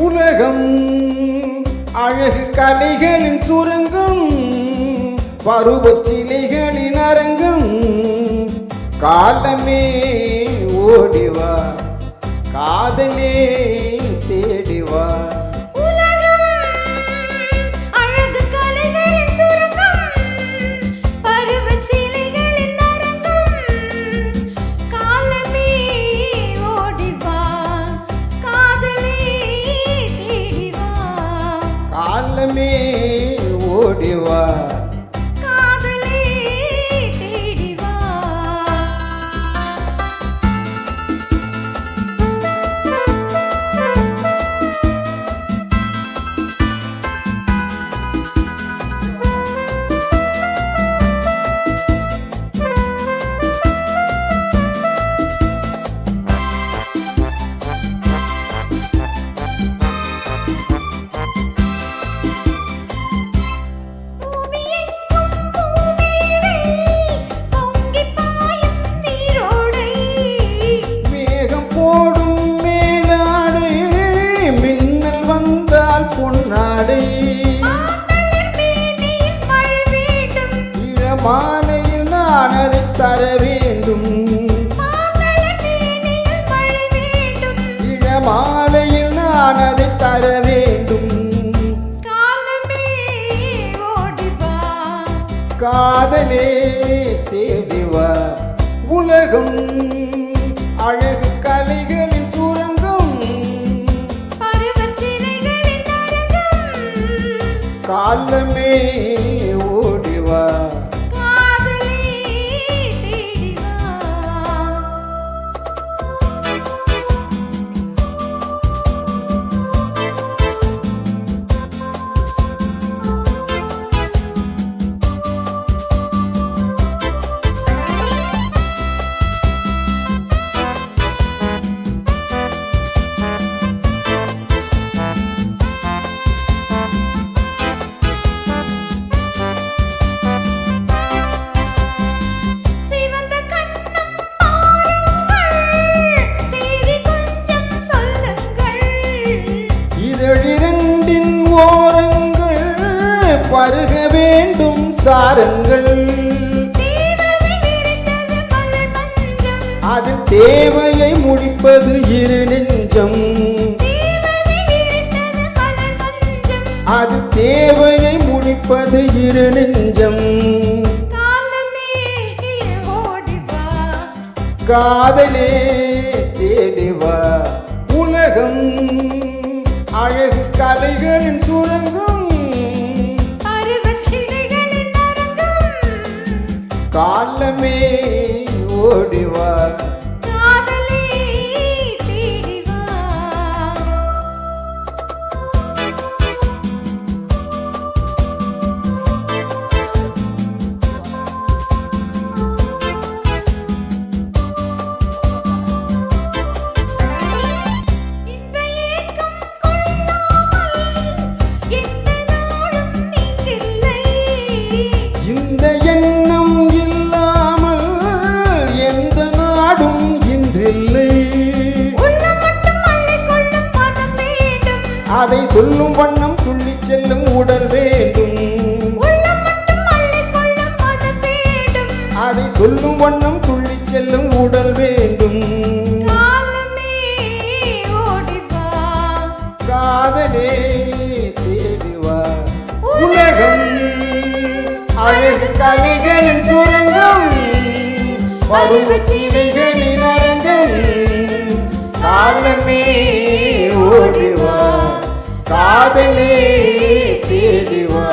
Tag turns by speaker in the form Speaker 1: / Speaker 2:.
Speaker 1: உலகம் அழகு கலைகளின் சுரங்கம், பருவச் சிலைகளின் அரங்கம். காலமே ஓடிவா, காதலே தேடிவா. காலமே ஓடிவா,
Speaker 2: காதலே தேடிவா.
Speaker 1: மாலையில் நான் அதை தர வேண்டும், இளமாலையில் நான் அதை தர வேண்டும்.
Speaker 2: காலமே ஓடிவா,
Speaker 1: காதலே தேடிவா. உலகம் அழகு கலைகளின் சுரங்கம்,
Speaker 2: பருவச் சிலைகளின் அரங்கம்.
Speaker 1: காலமே ஓடிவா,
Speaker 2: காதலே தேடிவா.
Speaker 1: இதழிரண்டின் ஓரங்கள் பருக வேண்டும் சாரங்கள், அது தேவையை முடிப்பது இரு நெஞ்சம், அது தேவையை முடிப்பது இரு நெஞ்சம். காதலே தேடிவா. உலகம் அழகு கலைகளின் சுரங்கம்,
Speaker 2: பருவச் சிலைகளின் அரங்கம்.
Speaker 1: காலமே ஓடிவா,
Speaker 2: காதலே தேடிவா. இந்த ஏக்கம் கொள்ளாமல் எந்த நாளும் நீங்கில்லை,
Speaker 1: இந்த எண்ணம் இல்லாமல் எந்த நாடும் இன்றில்லை.
Speaker 2: உள்ளம் மட்டும் அள்ளிக்கொள்ளும் மனம் வேண்டும்,
Speaker 1: அதை சொல்லும் வண்ணம் துள்ளிச் செல்லும் உடல் வேண்டும்,
Speaker 2: உள்ளம் மட்டும் அள்ளிக்கொள்ளும் மனம் வேண்டும்.
Speaker 1: அதை சொல்லும் வண்ணம் துள்ளிச் செல்லும் உடல் வேண்டும்.
Speaker 2: காலமே ஓடிவா,
Speaker 1: காதலே தேடிவா. உலகம் அழகு கலைகளின் சுரங்கம், பருவச் சிலைகளின் அரங்கம். காலமே ஓடிவா, காதலே தேடிவா.